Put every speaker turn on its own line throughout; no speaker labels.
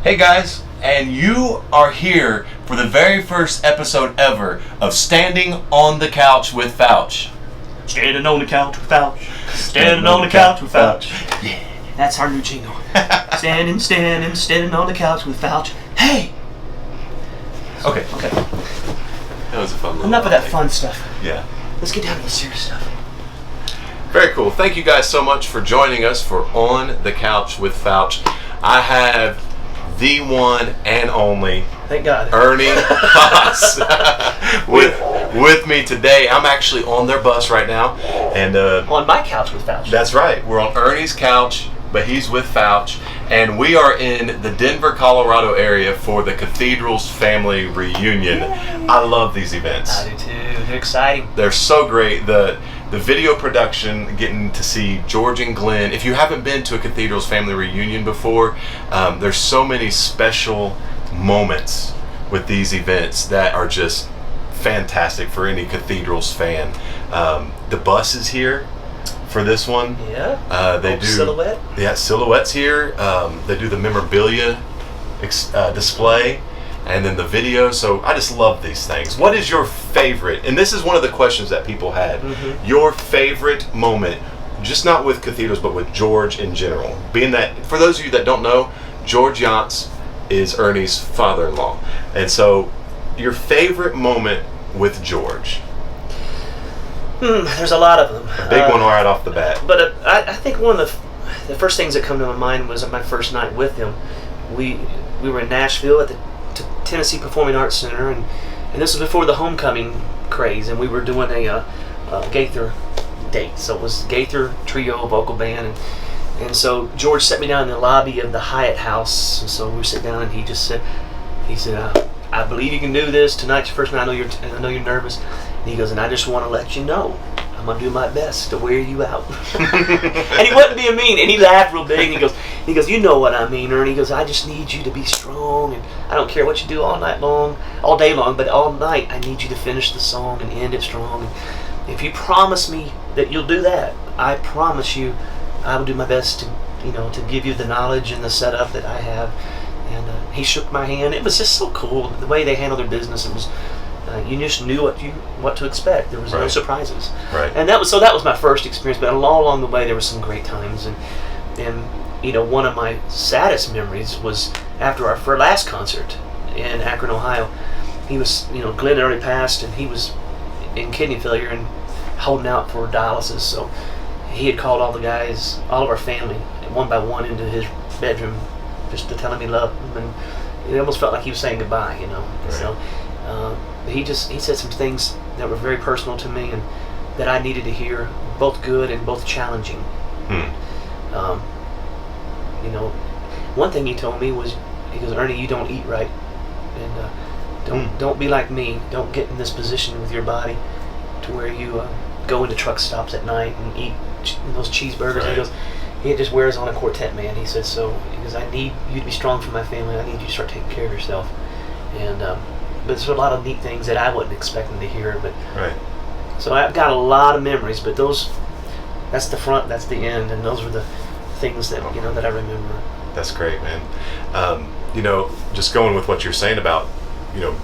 Hey guys, and you are here for the very first episode ever of Standing on the Couch with Fouch.
Standing on the couch with Fouch. Standing on the couch with Fouch.
Yeah.
That's our new jingle. Standing on the couch with Fouch. Hey!
Okay. That was a fun little
Enough of that fun stuff.
Yeah.
Let's get down to the serious stuff.
Very cool. Thank you guys so much for joining us for On the Couch with Fouch. I have the one and only
Thank God.
Ernie Haase with me today. I'm actually on their bus right now, and
On my couch with Fouch.
that's right. We're on Ernie's couch, but he's with Fouch, and we are in the Denver, Colorado area for the Cathedral's family reunion.
Yay.
I love these events.
I do too. They're exciting.
They're so great. The video production, getting to see George and Glenn. If you haven't been to a Cathedral's family reunion before, there's so many special moments with these events that are just fantastic for any Cathedral's fan. The bus is here for this one.
Yeah.
They do
Silhouette.
Yeah, Silhouette's here. They do the memorabilia display, and then the video. So I just love these things. What is your favorite? And this is one of the questions that people had.
Mm-hmm.
Your favorite moment, just not with Cathedrals, but with George in general. Being that, for those of you that don't know, George Yance is Ernie's father-in-law. And so, your favorite moment with George?
There's a lot of them.
A big one right off the bat.
But I think one of the first things that come to my mind was my first night with him. We were in Nashville at the Tennessee Performing Arts Center, and this was before the homecoming craze, and we were doing a Gaither date. So it was Gaither Trio vocal band, and so George set me down in the lobby of the Hyatt House, and so we sit down, and he said, I believe you can do this. Tonight's your first night. I know you're nervous. And he goes, and I just want to let you know, I'm going to do my best to wear you out. And he wasn't being mean, and he laughed real big, and he goes, you know what I mean, Ernie. He goes, I just need you to be strong, and I don't care what you do all day long, but all night I need you to finish the song and end it strong. And if you promise me that you'll do that, I promise you I will do my best to give you the knowledge and the setup that I have. And he shook my hand. It was just so cool the way they handled their business. It was you just knew what to expect. There was no surprises.
Right.
And that was my first experience. But along the way, there were some great times. And one of my saddest memories was after our last concert in Akron, Ohio. He was, Glenn had already passed, and he was in kidney failure and holding out for dialysis. So he had called all the guys, all of our family, one by one into his bedroom, just to tell him he loved him, and it almost felt like he was saying goodbye,
Right.
So he said some things that were very personal to me and that I needed to hear, both good and both challenging. One thing he told me was, he goes, Ernie, you don't eat right, and don't be like me. Don't get in this position with your body to where you go into truck stops at night and eat those cheeseburgers.
Right.
He goes, it just wears on a quartet, man. He said, so because I need you to be strong for my family. I need you to start taking care of yourself. And but there's a lot of neat things that I wasn't expecting to hear. But
Right.
so I've got a lot of memories, but that's the front, that's the end, and those were the things that that I remember.
That's great, man. Just going with what you're saying about,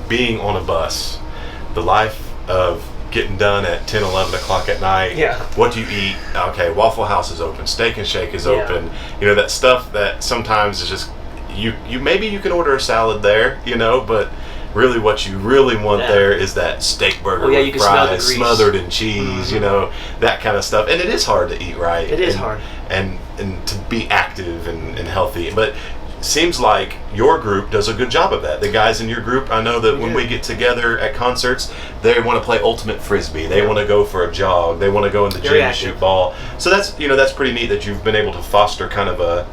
being on a bus, the life of getting done at 10, 11 o'clock at night.
Yeah.
What do you eat? Okay, Waffle House is open. Steak and Shake is open. That stuff that sometimes is just, maybe you can order a salad there, but really what you really want there is that steak burger with
you can smell the
fries
grease.
smothered in cheese, that kind of stuff. And it is hard to eat right.
It is hard.
And to be active and healthy. But seems like your group does a good job of that. The guys in your group, I know that when we get together at concerts, they want to play ultimate frisbee. They want to go for a jog. They want to go in the gym and shoot ball. So that's that's pretty neat that you've been able to foster kind of a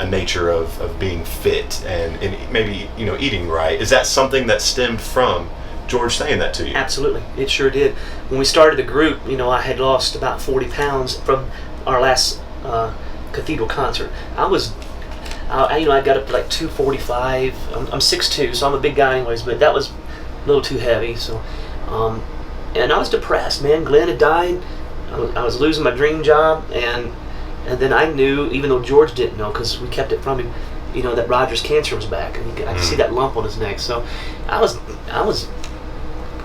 nature of being fit and maybe eating right. Is that something that stemmed from George saying that to you?
Absolutely, it sure did. When we started the group, I had lost about 40 pounds from our last Cathedral concert. I got up to like 245. I'm 6'2", so I'm a big guy anyways, but that was a little too heavy. So, and I was depressed, man. Glenn had died. I was losing my dream job, and then I knew, even though George didn't know because we kept it from him, that Roger's cancer was back, and I could see that lump on his neck. So I was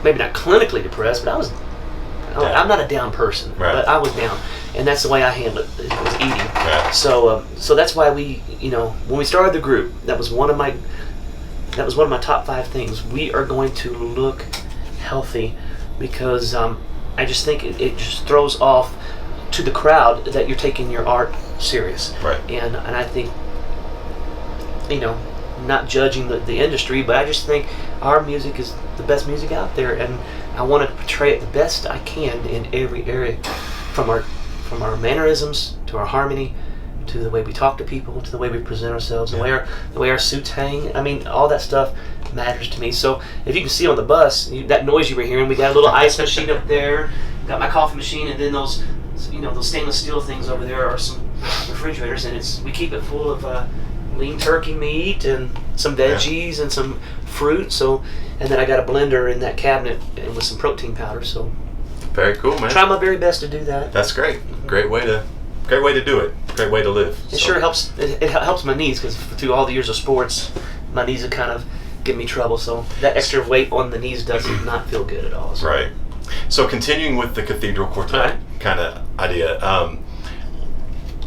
maybe not clinically depressed, but I'm not a down person, but I was down, and that's the way I handled it. It was eating.
Right.
So that's why we, when we started the group, that was one of my top 5 things. We are going to look healthy, because I just think it just throws off to the crowd that you're taking your art serious.
Right.
And I think, not judging the industry, but I just think our music is the best music out there, and I want to portray it the best I can in every area, from our mannerisms to our harmony, to the way we talk to people, to the way we present ourselves, the way our suits hang. I mean, all that stuff matters to me. So if you can see on the bus, that noise you were hearing, we got a little ice machine up there, got my coffee machine, and then those stainless steel things over there are some refrigerators, and we keep it full of lean turkey meat and some veggies and some fruit. So, and then I got a blender in that cabinet and with some protein powder. So
very cool, man.
Try my very best to do that.
That's great. Great way to do it. Great way to live.
It sure helps. It helps my knees, because through all the years of sports, my knees have kind of given me trouble. So that extra weight on the knees does not feel good at all. So.
Right. So continuing with the Cathedral Quartet kind of idea,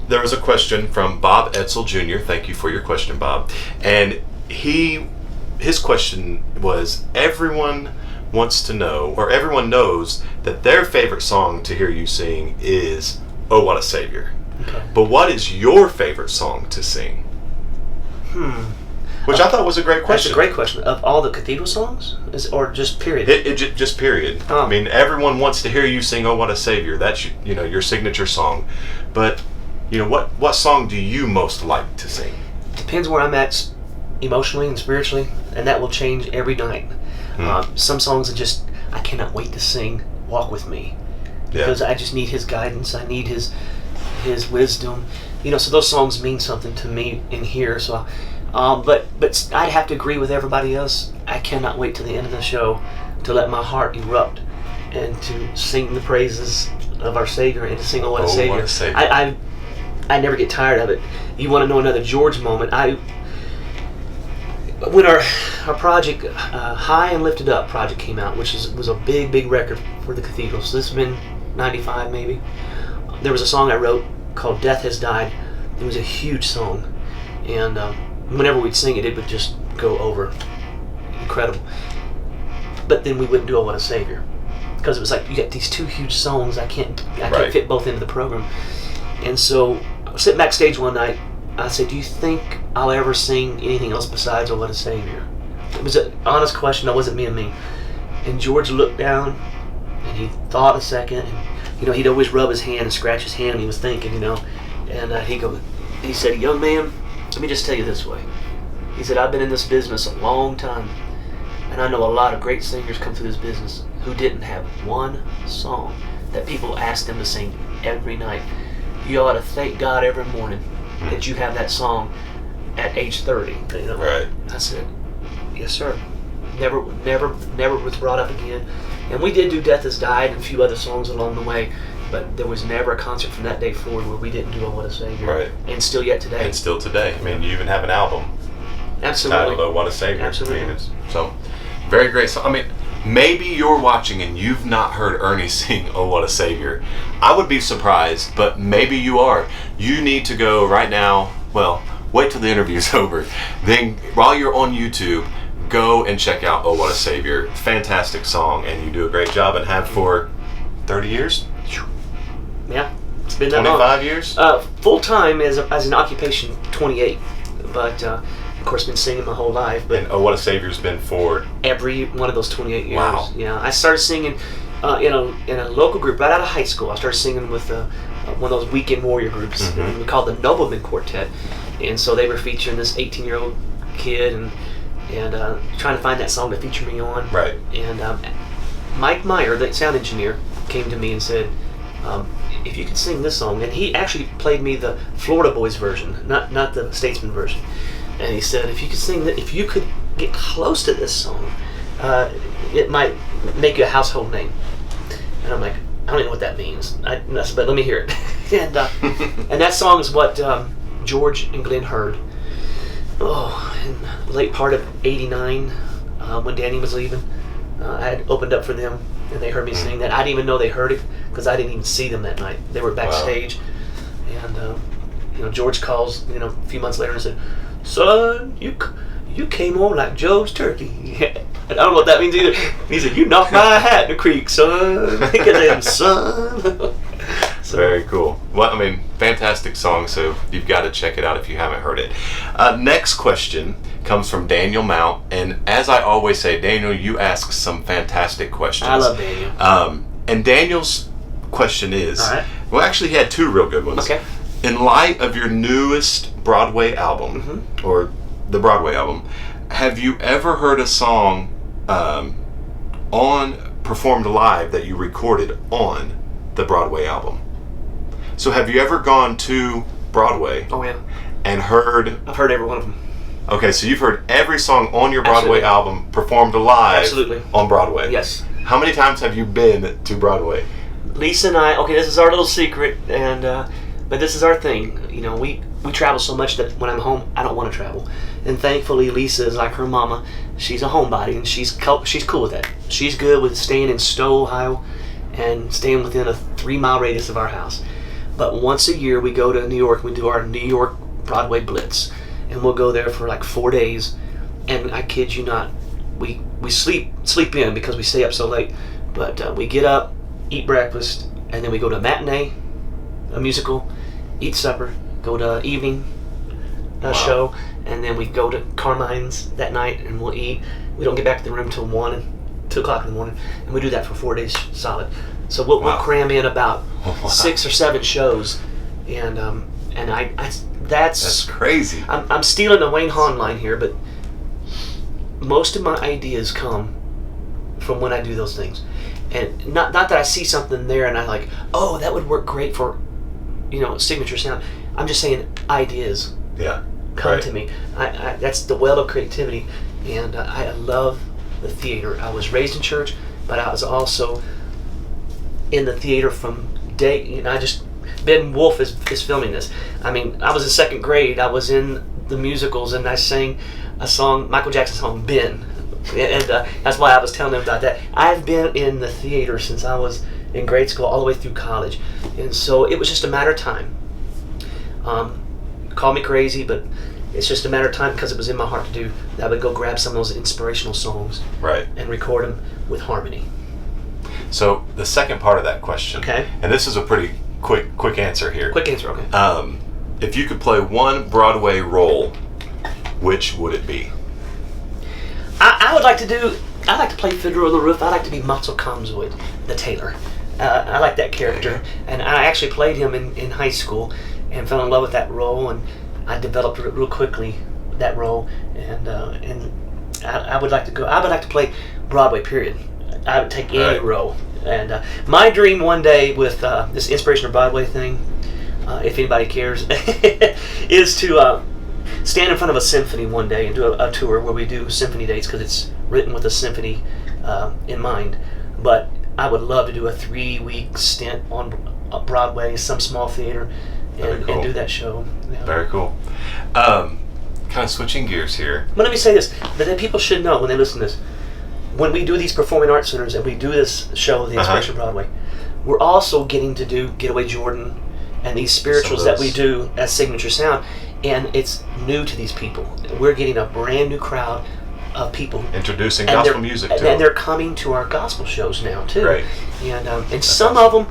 there was a question from Bob Etzel Jr. Thank you for your question, Bob. And his question was, everyone wants to know, or everyone knows, that their favorite song to hear you sing is "Oh What a Savior."
Okay.
But what is your favorite song to sing? Which I thought was a great question.
That's a great question. Of all the Cathedral songs? Or just period?
Just period. I mean, everyone wants to hear you sing "Oh What a Savior." That's your signature song. But what song do you most like to sing?
Depends where I'm at emotionally and spiritually, and that will change every night. Some songs I cannot wait to sing "Walk With Me," because I just need his guidance. I need his wisdom. So those songs mean something to me in here. So, but I'd have to agree with everybody else. I cannot wait till the end of the show to let my heart erupt and to sing the praises of our Savior and to sing "Oh What a Savior."
What a Savior.
I never get tired of it. You want to know another George moment? When our project, High and Lifted Up project came out, which was a big record for the Cathedral. So this has been 95 maybe. There was a song I wrote called "Death Has Died." It was a huge song, and whenever we'd sing it, it would just go over. Incredible. But then we wouldn't do "Oh What a Savior," because it was like, you got these two huge songs, I can't fit both into the program. And so I was sitting backstage one night, I said, "Do you think I'll ever sing anything else besides 'Oh What a Savior'?" It was an honest question. That wasn't me and me. And George looked down, and he thought a second, and he'd always rub his hand and scratch his hand, and he was thinking, and he said, "Young man, let me just tell you this way." He said, "I've been in this business a long time, and I know a lot of great singers come through this business who didn't have one song that people asked them to sing every night. You ought to thank God every morning that you have that song at age 30.
Right.
I said, "Yes, sir." Never was brought up again. And we did do "Death Has Died" and a few other songs along the way, but there was never a concert from that day forward where we didn't do "Oh What a Savior."
Right.
And still yet today.
And still today. I mean, you even have an album
Absolutely.
titled "Oh What a Savior."
Absolutely.
I mean, so very great song. I mean, maybe you're watching and you've not heard Ernie sing "Oh What a Savior." I would be surprised, but maybe you are. You need to go right now. Well, wait till the interview's over. Then, while you're on YouTube, go and check out "Oh What a Savior." Fantastic song, and you do a great job and have for 30 years?
Yeah, it's been that long.
25 years?
Full time as an occupation, 28. But of course, been singing my whole life. But
And "Oh What a Savior's" been for
every one of those 28 years.
Wow.
Yeah, I started singing in a local group right out of high school. I started singing with one of those weekend warrior groups.
Mm-hmm.
We called the Nobleman Quartet, and so they were featuring this 18-year-old kid and trying to find that song to feature me on.
Right.
And Mike Meyer, the sound engineer, came to me and said, "If you could sing this song," and he actually played me the Florida Boys version, not the Statesman version. And he said, "If you could sing that, if you could get close to this song, it might make you a household name." And I'm like, I don't even know what that means. But let me hear it. And that song is what George and Glenn heard. in the late part of '89, when Danny was leaving, I had opened up for them, and they heard me sing that. I didn't even know they heard it because I didn't even see them that night. They were backstage, and George calls a few months later and said, "Son, you came on like Joe's turkey." And I don't know what that means either. He said, "You knocked my hat in the creek, son." Because they son. So,
very cool. Well, I mean, fantastic song, so you've got to check it out if you haven't heard it. Next question comes from Daniel Mount, and as I always say, Daniel, you ask some fantastic questions.
I love Daniel.
And Daniel's question is,
all right.
Well, actually, he had two real good ones.
Okay.
In light of your newest Broadway album, or the Broadway album, have you ever heard a song performed live that you recorded on the Broadway album? So have you ever gone to Broadway?
Oh yeah.
And heard?
I've heard every one of them.
Okay, so you've heard every song on your Broadway
Absolutely.
album performed live.
Absolutely.
On Broadway.
Yes.
How many times have you been to Broadway?
Lisa and I. Okay, this is our little secret, and but this is our thing. We travel so much that when I'm home, I don't want to travel. And thankfully, Lisa is like her mama. She's a homebody, and she's cool with that. She's good with staying in Stowe, Ohio, and staying within a 3-mile radius of our house. But once a year, we go to New York. We do our New York Broadway Blitz, and we'll go there for like 4 days. And I kid you not, we sleep in because we stay up so late. But we get up, eat breakfast, and then we go to a matinee, a musical, eat supper, go to evening show, and then we go to Carmine's that night and we'll eat. We don't get back to the room till 2 o'clock in the morning, and we do that for 4 days solid. So we'll cram in about 6 or 7 shows, and that's
crazy.
I'm stealing a Wayne Hahn line here, but most of my ideas come from when I do those things, and not that I see something there and I like, oh, that would work great for signature sound. I'm just saying ideas come to me. I that's the well of creativity, and I love the theater. I was raised in church, but I was also in the theater from day. Ben Wolf is filming this. I mean, I was in 2nd grade. I was in the musicals, and I sang a song, Michael Jackson song, Ben, and that's why I was telling them about that. I've been in the theater since I was in grade school all the way through college, and so it was just a matter of time. Call me crazy, but it's just a matter of time because it was in my heart to do. I would go grab some of those inspirational songs, and record them with harmony.
So the second part of that question, and this is a pretty quick answer here.
Quick answer, okay.
If you could play one Broadway role, which would it be?
I would like to play Fiddler on the Roof. I like to be Matzo Kamzoid, the tailor. I like that character, and I actually played him in high school and fell in love with that role, and I developed real quickly that role, and I would like to go. I would like to play Broadway, period. I would take any role, and my dream one day with this Inspiration of Broadway thing, if anybody cares, is to stand in front of a symphony one day and do a tour where we do symphony dates because it's written with a symphony in mind. But I would love to do a 3-week stint on Broadway, some small theater, and do that show. Yeah.
Very cool. Kind of switching gears here.
But let me say this, that people should know when they listen to this. When we do these performing arts centers and we do this show, The Inspiration of Broadway, we're also getting to do Getaway Jordan and these spirituals that we do as signature sound, and it's new to these people. We're getting a brand new crowd of people.
Introducing gospel music to them.
And they're coming to our gospel shows now too.
Right.
And some of them,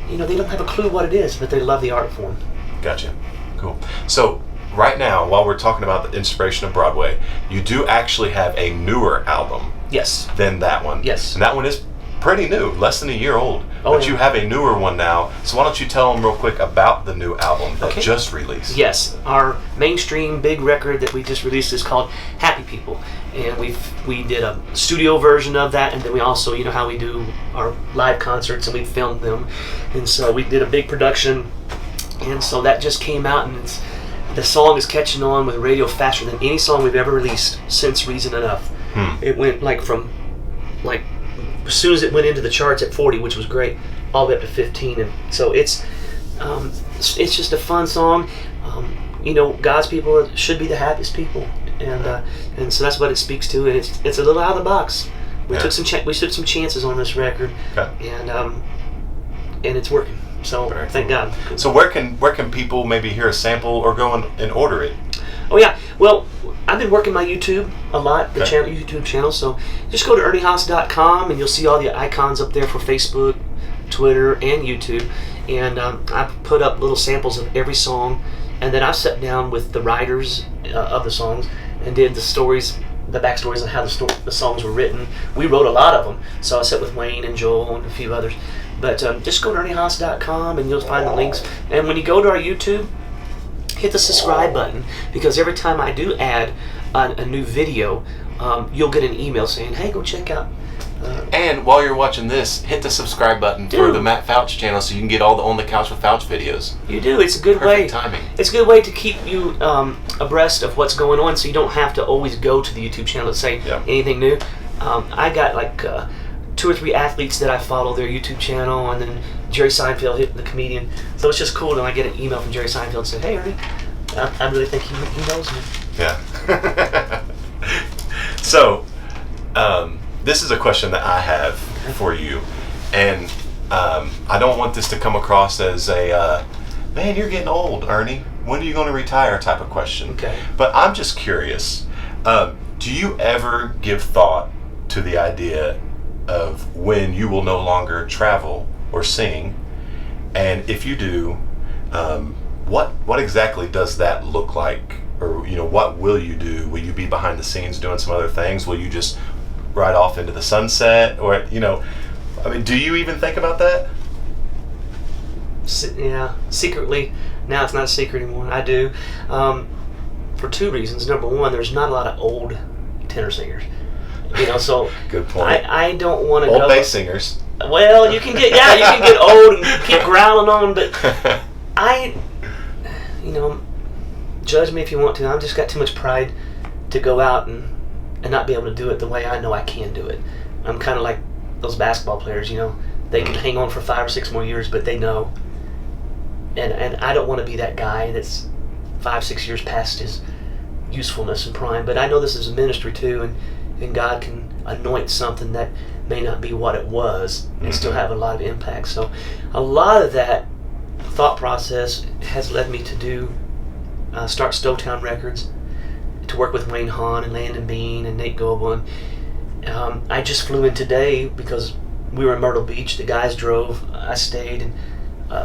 they don't have a clue what it is, but they love the art form.
Gotcha. Cool. So right now, while we're talking about the Inspiration of Broadway, you do actually have a newer album.
Yes.
Than that one.
Yes.
And that one is pretty new, less than a year old. But you have a newer one now. So why don't you tell them real quick about the new album that just released?
Yes. Our mainstream big record that we just released is called Happy People. And we did a studio version of that, and then we also, how we do our live concerts, and we filmed them. And so we did a big production, and so that just came out, and the song is catching on with radio faster than any song we've ever released since Reason Enough. It went as soon as it went into the charts at 40, which was great, all the way up to 15, and so it's just a fun song. God's people should be the happiest people, and so that's what it speaks to, and it's a little out of the box. We took some chances on this record, and it's working. So thank God.
So where can people maybe hear a sample or go and order it?
Oh yeah, well, I've been working my YouTube a lot, the YouTube channel. So just go to erniehaase.com and you'll see all the icons up there for Facebook, Twitter, and YouTube. And I put up little samples of every song, and then I sat down with the writers of the songs and did the backstories on how the songs were written. We wrote a lot of them, so I sat with Wayne and Joel and a few others. But just go to erniehaase.com and you'll find the links. And when you go to our YouTube, hit the subscribe button, because every time I do add a new video, you'll get an email saying, hey, go check out.
And while you're watching this, hit the subscribe button for the Matt Fouch channel so you can get all the On the Couch with Fouch videos.
You do. It's a good way.
Perfect timing.
It's a good way to keep you abreast of what's going on, so you don't have to always go to the YouTube channel to say anything new. I got like 2 or 3 athletes that I follow their YouTube channel, and then Jerry Seinfeld, the comedian. So it's just cool when I get an email from Jerry Seinfeld and say, hey, Ernie, I really think he knows me.
Yeah. So, this is a question that I have for you, and I don't want this to come across as a, man, you're getting old, Ernie. When are you going to retire type of question.
Okay.
But I'm just curious, do you ever give thought to the idea of when you will no longer travel or sing? And if you do, what exactly does that look like? Or what will you do? Will you be behind the scenes doing some other things? Will you just ride off into the sunset? Or do you even think about that?
Yeah, secretly. Now it's not a secret anymore. I do, for 2 reasons. Number one, there's not a lot of old tenor singers. So
good point.
I don't want to
old
go.
bass singers.
Well, you can get old and keep growling on, but judge me if you want to. I've just got too much pride to go out and not be able to do it the way I know I can do it. I'm kind of like those basketball players, they can hang on for 5 or 6 more years, but they know. And I don't want to be that guy that's 5, 6 years past his usefulness and prime. But I know this is a ministry too, and God can anoint something that may not be what it was and still have a lot of impact. So a lot of that thought process has led me to start Stowtown Records, to work with Wayne Hahn and Landon Bean and Nate Goble. And I just flew in today because we were in Myrtle Beach. The guys drove. I stayed, and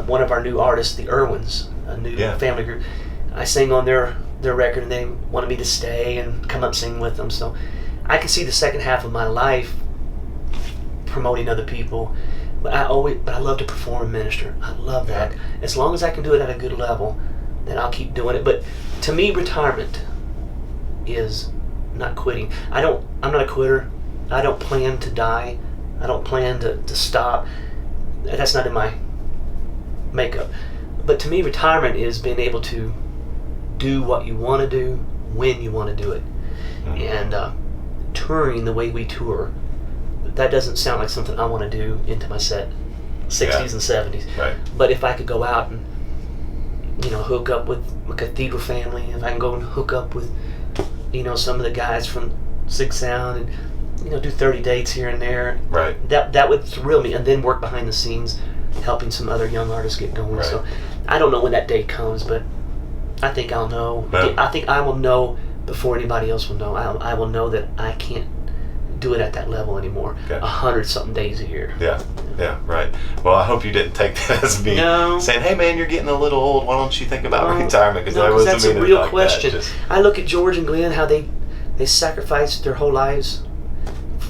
one of our new artists, the Irwins, a new family group, I sang on their record, and they wanted me to stay and come up and sing with them. So I can see the second half of my life promoting other people, but I love to perform and minister. I love that. As long as I can do it at a good level, then I'll keep doing it. But to me, retirement is not quitting. I'm not a quitter. I don't plan to die. I don't plan to stop. That's not in my makeup. But to me, retirement is being able to do what you want to do when you want to do it. And touring the way we tour, that doesn't sound like something I want to do into my 60s and 70s.
Right.
But if I could go out and hook up with a Cathedral family, if I can go and hook up with some of the guys from Sig Sound and do 30 dates here and there,
right,
that would thrill me. And then work behind the scenes helping some other young artists get going.
Right.
So I don't know when that day comes, but I think I'll know.
Yeah.
I think I will know before anybody else will know. I will know that I can't do it at that level anymore. 100-something days a year.
Yeah, right. Well, I hope you didn't take that as me saying, hey man, you're getting a little old, why don't you think about retirement? Because
that's a real question. I look at George and Glenn, how they sacrificed their whole lives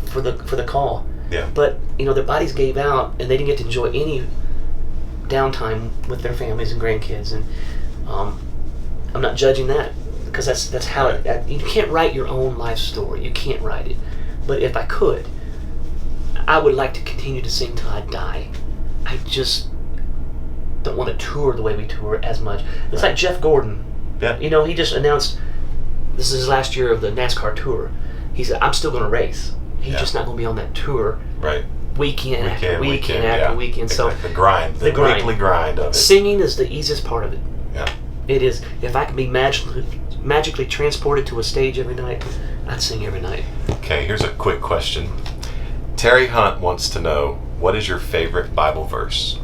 for the call.
Yeah.
But their bodies gave out, and they didn't get to enjoy any downtime with their families and grandkids. And I'm not judging that, because that's how you can't write your own life story. You can't write it. But if I could, I would like to continue to sing till I die. I just don't want to tour the way we tour as much. It's like Jeff Gordon.
Yeah.
He just announced this is his last year of the NASCAR tour. He said, I'm still going to race. He's just not going to be on that tour.
Right.
Weekend after weekend. So
the grind, the weekly grind of it.
Singing is the easiest part of it.
Yeah.
It is. If I could be magically transported to a stage every night, I'd sing every night.
Okay, here's a quick question. Terry Hunt wants to know, what is your favorite Bible verse?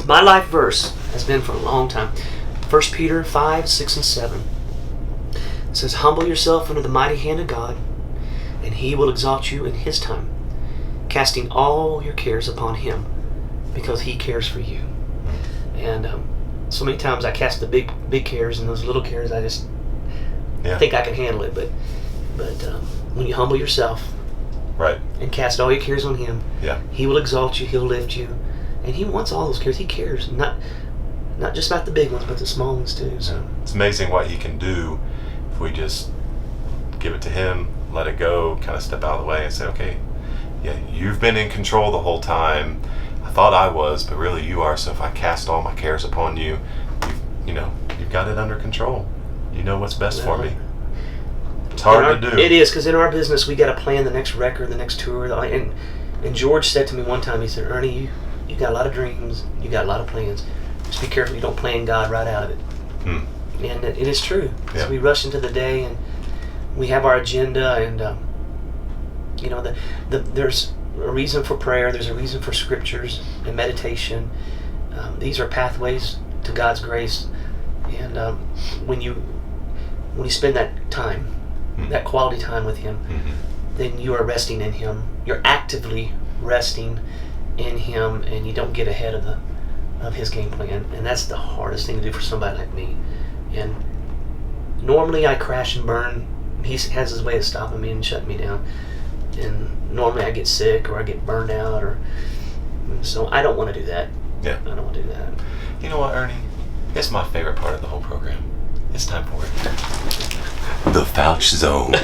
My life verse has been for a long time. 1 Peter 5, 6, and 7. It says, humble yourself under the mighty hand of God, and he will exalt you in his time, casting all your cares upon him, because he cares for you. And so many times I cast the big cares, and those little cares I just think I can handle it. But when you humble yourself,
right,
and cast all your cares on him, he will exalt you, he'll lift you, and he wants all those cares. He cares not just about the big ones, but the small ones too. So
it's amazing what he can do if we just give it to him, let it go, kind of step out of the way and say, okay, you've been in control the whole time. I thought I was, but really you are. So if I cast all my cares upon you, you've got it under control. You know what's best for me. It's hard to do.
It is, because in our business we got to plan the next record, the next tour. And George said to me one time, he said, Ernie, you got a lot of dreams, you got a lot of plans. Just be careful you don't plan God right out of it. And it is true. So we rush into the day, and we have our agenda, and there's a reason for prayer, there's a reason for scriptures and meditation. These are pathways to God's grace. And when you spend that time, that quality time with him, then you are resting in him. You're actively resting in him, and you don't get ahead of his game plan. And that's the hardest thing to do for somebody like me. And normally I crash and burn. He has his way of stopping me and shutting me down. And normally I get sick or I get burned out, so I don't want to do that. I don't want to do that.
You know what, Ernie? It's my favorite part of the whole program. It's time for it. The Fouch Zone.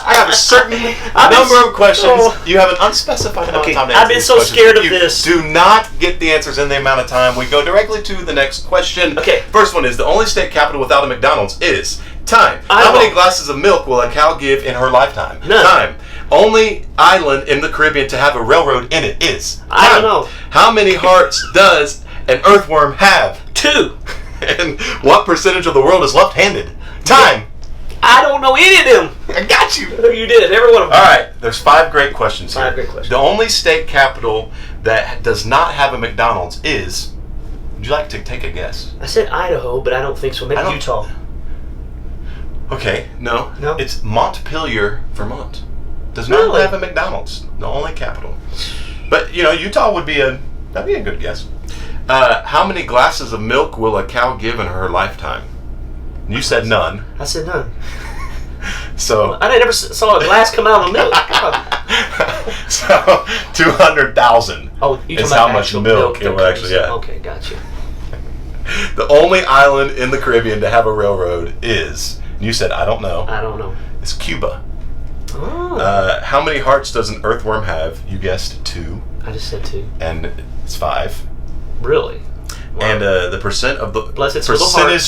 I have a certain number of questions. You have an unspecified amount of time to answer.
I've been so scared of this.
Do not get the answers in the amount of time. We go directly to the next question.
Okay.
First one is, the only state capital without a McDonald's is time. How many glasses of milk will a cow give in her lifetime?
None.
Time. Only island in the Caribbean to have a railroad in it is time.
I don't know.
How many hearts does an earthworm have?
2.
And what percentage of the world is left-handed? Time.
I don't know any of them.
I got you.
You did. Every one of them.
All right. There's 5 great questions here.
5 great questions.
The only state capital that does not have a McDonald's is... Would you like to take a guess?
I said Idaho, but I don't think so. Maybe Utah.
Okay. No.
No.
It's Montpelier, Vermont. Does not have a McDonald's. The only capital. But, Utah would be that'd be a good guess. How many glasses of milk will a cow give in her lifetime? You said none.
I said none.
So
I never saw a glass come out of milk.
So 200,000 is how much milk it will actually have.
Okay, gotcha.
The only island in the Caribbean to have a railroad is, you said I don't know.
I don't know.
It's Cuba.
Oh.
How many hearts does an earthworm have? You guessed 2.
I just said 2.
And it's 5.
Really? Wow.
And the percentage of
hearts.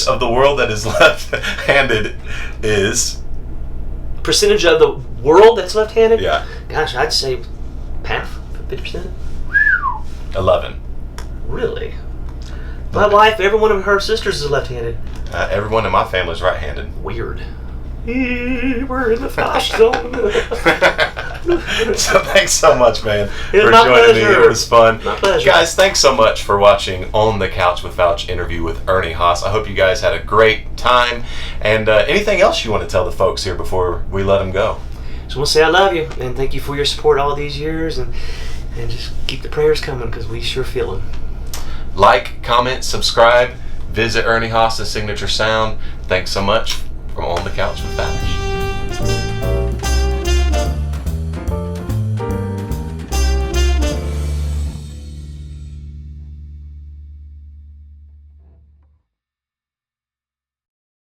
the world that is left-handed is...
Percentage of the world that's left-handed?
Yeah.
Gosh, I'd say half, 50%.
11.
Really? My wife, every one of her sisters is left-handed.
Everyone in my family is right-handed.
Weird. We're in the Fouch Zone.
So thanks so much, man, for
my
joining
pleasure.
me. It was fun.
My pleasure.
Guys, thanks so much for watching On the Couch with Fouch interview with Ernie Haase. I hope you guys had a great time. And anything else you want to tell the folks here before we let them go?
Just want to say I love you, and thank you for your support all these years, and just keep the prayers coming, because we sure feel them.
Like, comment, subscribe, visit Ernie Haase's Signature Sound. Thanks so much from On the Couch with Fouch.